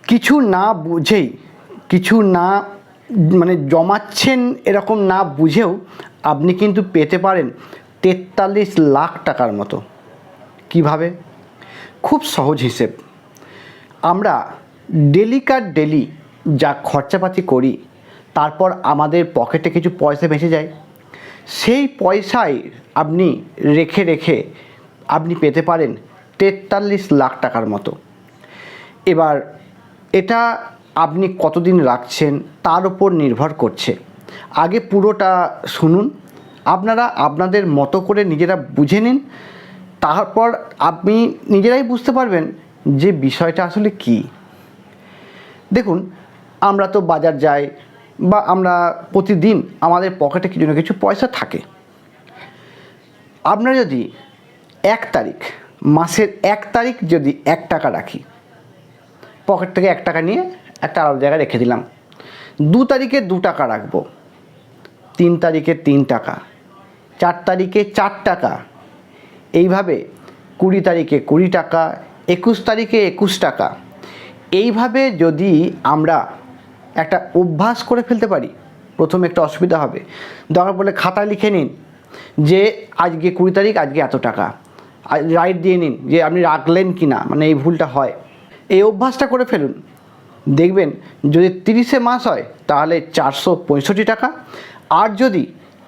কিছু না বুঝেই, কিছু না মানে জমাচ্ছেন এরকম না বুঝেও আপনি কিন্তু পেতে পারেন 43 লাখ টাকার মতো। কিভাবে? খুব সহজ হিসেব। আমরা ডেলিকার ডেলি যা খরচাপাতি করি, তারপর আমাদের পকেটে কিছু পয়সা বেঁচে যায়, সেই পয়সায় আপনি রেখে রেখে আপনি পেতে পারেন 43 লাখ টাকার মতো। এবার এটা আপনি কতদিন রাখছেন তার উপর নির্ভর করছে। আগে পুরোটা শুনুন, আপনারা আপনাদের মতো করে নিজেরা বুঝে নিন, তারপর আপনি নিজেরাই বুঝতে পারবেন যে বিষয়টা আসলে কী। দেখুন, আমরা তো বাজার যাই বা আমরা প্রতিদিন আমাদের পকেটে কিছু না কিছু পয়সা থাকে। আপনারা যদি 1 তারিখ, মাসের 1 তারিখ যদি 1 টাকা রাখি, পকেট থেকে 1 টাকা নিয়ে একটা আলাদা জায়গায় রেখে দিলাম, 2 তারিখে 2 টাকা রাখবো, 3 তারিখে 3 টাকা, 4 তারিখে 4 টাকা, এইভাবে 20 তারিখে 20 টাকা, 21 তারিখে 21 টাকা। এইভাবে যদি আমরা একটা অভ্যাস করে ফেলতে পারি, প্রথমে একটু অসুবিধা হবে, দরকার পড়লে খাতায় লিখে নিন যে আজকে 20 তারিখ, আজকে এত টাকা, রাইট দিয়ে নিন যে আপনি রাখলেন কি না, মানে এই ভুলটা হয়। এই অভ্যাসটা করে ফেলুন, দেখবেন যদি 30শে মাস হয় তাহলে 465 টাকা, আর যদি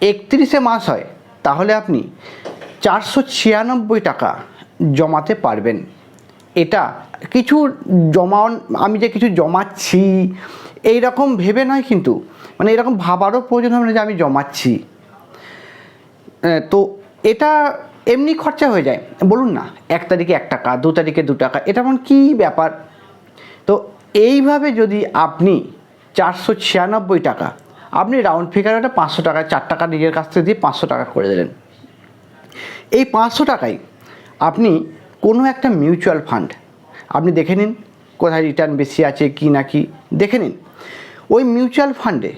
31শে মাস হয় তাহলে আপনি 496 টাকা জমাতে পারবেন। এটা কিছু জমান, আমি যে কিছু জমাচ্ছি এই রকম ভেবে নয়, কিন্তু মানে এরকম ভাবারও প্রয়োজন হবে না যে আমি জমাচ্ছি। তো এটা এমনি খরচা হয়ে যায়, বলুন না 1 তারিখে 1 টাকা, 2 তারিখে 2 টাকা, এটা এমন কী ব্যাপার। তো এইভাবে যদি আপনি 496 টাকা, আপনি রাউন্ড ফিগার একটা 500 টাকা, 4 টাকা নিজের কাছ থেকে দিয়ে 500 টাকা করে দিলেন। এই 500 টাকায় আপনি কোনো একটা মিউচুয়াল ফান্ড আপনি দেখে নিন কোথায় রিটার্ন বেশি আছে কি না কি দেখে নিন। ওই মিউচুয়াল ফান্ডে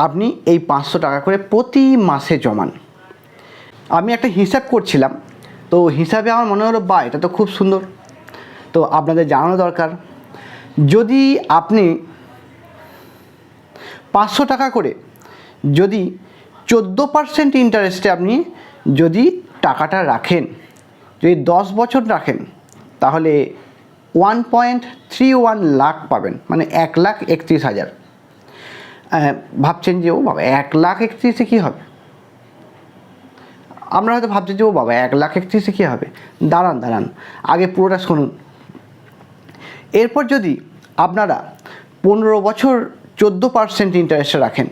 আপনি এই 500 টাকা করে প্রতি মাসে জমান। আমি একটা হিসাব করছিলাম, তো হিসাবে আমার মনে হলো বা এটা তো খুব সুন্দর, তো আপনাদের জানানো দরকার। যদি আপনি 500 টাকা করে যদি 14% ইন্টারেস্টে আপনি যদি টাকাটা রাখেন, যদি 10 বছর রাখেন, তাহলে 1.31 লাখ পাবেন, মানে 1,31,000। ভাবছেন যে ও বাবা 1,31,000-এ কী হবে? আমরা হয়তো ভাবছেন যে ও বাবা 1,31,000-এ কী হবে। দাঁড়ান আগে পুরোটা শুনুন। এরপর যদি আপনারা 15 বছর 14% ইন্টারেস্টে রাখেন,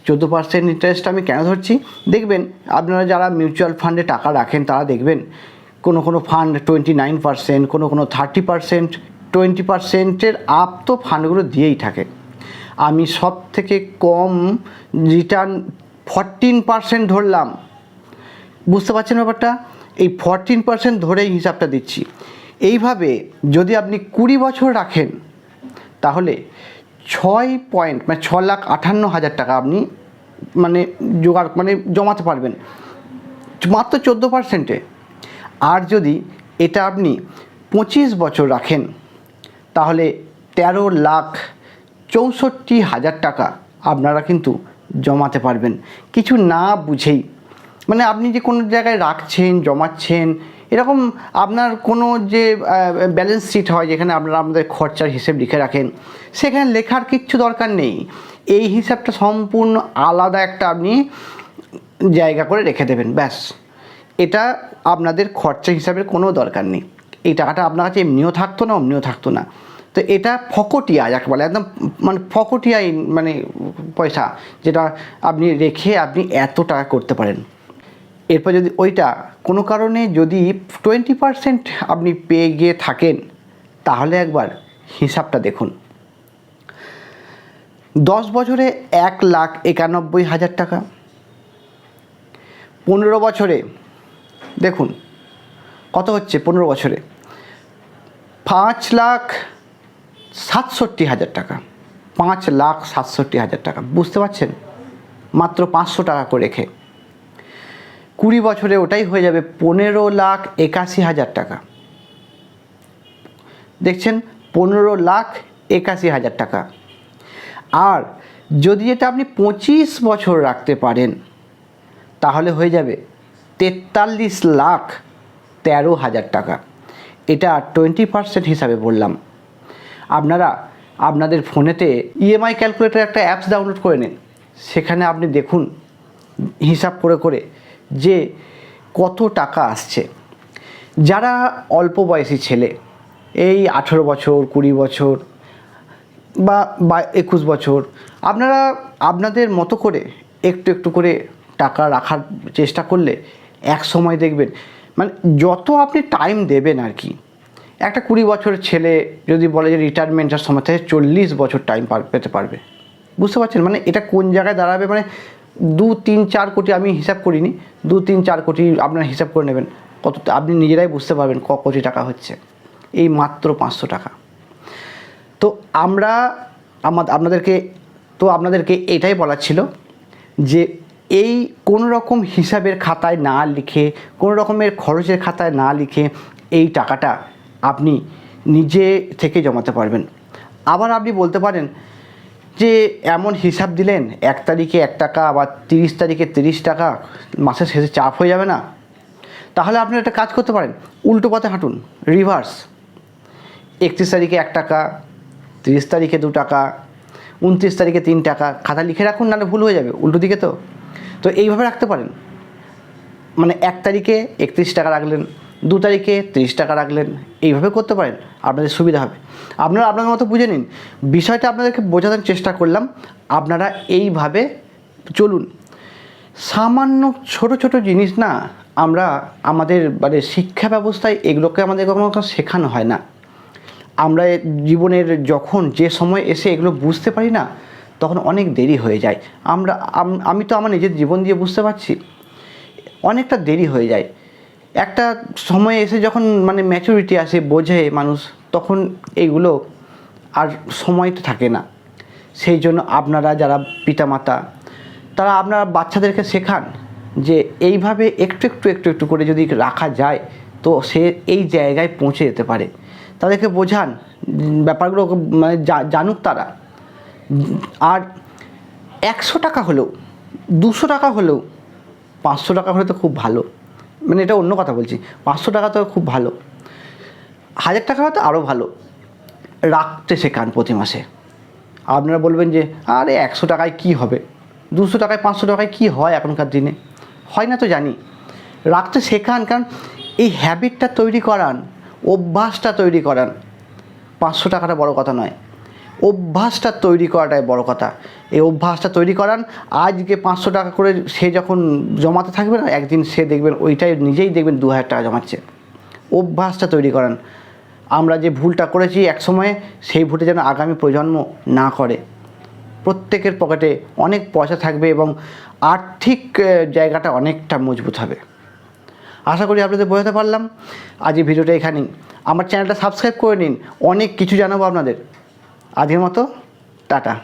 14% ইন্টারেস্ট আমি কেন ধরছি, দেখবেন আপনারা যারা মিউচুয়াল ফান্ডে টাকা রাখেন তারা দেখবেন কোনো ফান্ড 29%, কোনো 30%, 20%-এর আপ তো ফান্ডগুলো দিয়েই থাকে। আমি সব থেকে কম রিটার্ন 14% ধরলাম, বুঝতে পারছেন ব্যাপারটা? এই 14% ধরেই হিসাবটা দিচ্ছি। এইভাবে যদি আপনি 20 বছর রাখেন তাহলে 6,58,000 টাকা আপনি জমাতে পারবেন মাত্র 14%-এ। আর যদি এটা আপনি 25 বছর রাখেন তাহলে 13,64,000 টাকা আপনারা কিন্তু জমাতে পারবেন কিছু না বুঝেই। মানে আপনি যে কোনো জায়গায় রাখছেন, জমাচ্ছেন, এরকম আপনার কোনো যে ব্যালেন্স শিট হয় যেখানে আপনারা আমাদের খরচার হিসেব লিখে রাখেন, সেখানে লেখার কিচ্ছু দরকার নেই। এই হিসাবটা সম্পূর্ণ আলাদা একটা আপনি জায়গা করে রেখে দেবেন, ব্যাস। এটা আপনাদের খরচা হিসাবের কোনো দরকার নেই। এই টাকাটা আপনার কাছে এমনিও থাকতো না, অমনিও থাকতো না। তো এটা ফকটিয়া যাকে বলে, একদম ফকটিয়া পয়সা, যেটা আপনি রেখে আপনি এত টাকা করতে পারেন। এরপর যদি ওইটা কোনো কারণে যদি 20% আপনি পেয়ে গিয়ে থাকেন, তাহলে একবার হিসাবটা দেখুন। 10 বছরে 1,91,000 টাকা, 15 বছরে দেখুন কত হচ্ছে, 15 বছরে 5,67,000 টাকা, 5,67,000 টাকা, বুঝতে পারছেন? মাত্র 500 টাকা করে রেখে 20 বছরে ওটাই হয়ে যাবে 15,81,000 টাকা। দেখছেন, 15,81,000 81,000 টাকা। আর যদি এটা আপনি 25 বছর রাখতে পারেন তাহলে হয়ে যাবে 43,13,000 টাকা। এটা 20% হিসাবে বললাম। আপনারা আপনাদের ফোনেতে ইএমআই ক্যালকুলেটর একটা অ্যাপস ডাউনলোড করে নিন, সেখানে আপনি দেখুন হিসাব করে করে যে কত টাকা আসছে। যারা অল্প বয়সী ছেলে, এই 18 বছর, 20 বছর বা 21 বছর, আপনারা আপনাদের মতো করে একটু একটু করে টাকা রাখার চেষ্টা করলে এক সময় দেখবেন, মানে যত আপনি টাইম দেবেন আর কি, একটা 20 বছরের ছেলে যদি বলে যে রিটায়ারমেন্টের সময় থেকে 40 বছর টাইম পেতে পারবে। বুঝতে পারছেন মানে এটা কোন জায়গায় দাঁড়াবে? মানে 2-3-4 কোটি, আমি হিসাব করিনি, 2-3-4 কোটি আপনারা হিসাব করে নেবেন, কত আপনি নিজেরাই বুঝতে পারবেন ক কোটি টাকা হচ্ছে এই মাত্র 500 টাকা। তো আপনাদেরকে এটাই বলার ছিল যে এই কোনো রকম হিসাবের খাতায় না লিখে, কোনো রকমের খরচের খাতায় না লিখে এই টাকাটা আপনি নিজে থেকে জমাতে পারবেন। আবার আপনি বলতে পারেন যে এমন হিসাব দিলেন 1 তারিখে 1 টাকা, আবার 30 তারিখে 30 টাকা, মাসের শেষে চাপ হয়ে যাবে না? তাহলে আপনি একটা কাজ করতে পারেন, উল্টো পথে হাঁটুন, রিভার্স। 31 তারিখে 1 টাকা, 30 তারিখে 2 টাকা, 29 তারিখে 3 টাকা, খাতা লিখে রাখুন, নাহলে ভুল হয়ে যাবে উল্টো দিকে। তো এইভাবে রাখতে পারেন, মানে 1 তারিখে 31 টাকা রাখলেন, 2 তারিখে 30 টাকা রাখলেন, এইভাবে করতে পারেন, আপনাদের সুবিধা হবে। আপনারা আপনাদের মতো বুঝে নিন, বিষয়টা আপনাদেরকে বোঝানোর চেষ্টা করলাম। আপনারা এইভাবে চলুন। সামান্য ছোট ছোট জিনিস না, আমরা আমাদের মানে শিক্ষা ব্যবস্থায় এগুলোকে আমাদের কখনো শেখানো হয় না। আমরা জীবনের যখন যে সময় এসে এগুলো বুঝতে পারি না, তখন অনেক দেরি হয়ে যায়। আমি তো আমার নিজের জীবন দিয়ে বুঝতে পারছি, অনেকটা দেরি হয়ে যায়। একটা সময় এসে যখন মানে ম্যাচুরিটি আসে, বোঝে মানুষ, তখন এইগুলো আর সময় তো থাকে না। সেই জন্য আপনারা যারা পিতামাতা, তারা আপনারা বাচ্চাদেরকে শেখান যে এইভাবে একটু একটু একটু একটু করে যদি রাখা যায় তো সে এই জায়গায় পৌঁছে যেতে পারে। তাদেরকে বোঝান ব্যাপারগুলো, মানে জানুক তারা। আর 100 টাকা হলেও, 200 টাকা হলেও, 500 টাকা হলে তো খুব ভালো, মানে এটা অন্য কথা বলছি, 500 টাকা তো খুব ভালো, 1000 টাকা হয়তো আরও ভালো। রাখতে শেখান প্রতি মাসে। আপনারা বলবেন যে আরে 100 টাকায় কী হবে, 200 টাকায় 500 টাকায় কী হয় এখনকার দিনে, হয় না তো জানি। রাখতে শেখান, কারণ এই হ্যাবিটটা তৈরি করান, অভ্যাসটা তৈরি করান। 500 টাকাটা বড় কথা নয়, অভ্যাসটা তৈরি করাটাই বড় কথা। এই অভ্যাসটা তৈরি করান। আজকে 500 টাকা করে সে যখন জমাতে থাকবে না, একদিন সে দেখবেন ওইটাই নিজেই দেখবেন 2000 টাকা জমাচ্ছে। অভ্যাসটা তৈরি করান। আমরা যে ভুলটা করেছি এক সময়ে, সেই ভুলটা যেন আগামী প্রজন্ম না করে। প্রত্যেকের পকেটে অনেক পয়সা থাকবে এবং আর্থিক জায়গাটা অনেকটা মজবুত হবে। আশা করি আপনাদের বোঝাতে পারলাম। আজ এই ভিডিওটা এখানেই। আমার চ্যানেলটা সাবস্ক্রাইব করে নিন, অনেক কিছু জানাবো আপনাদের। আজকের মতো টাটা।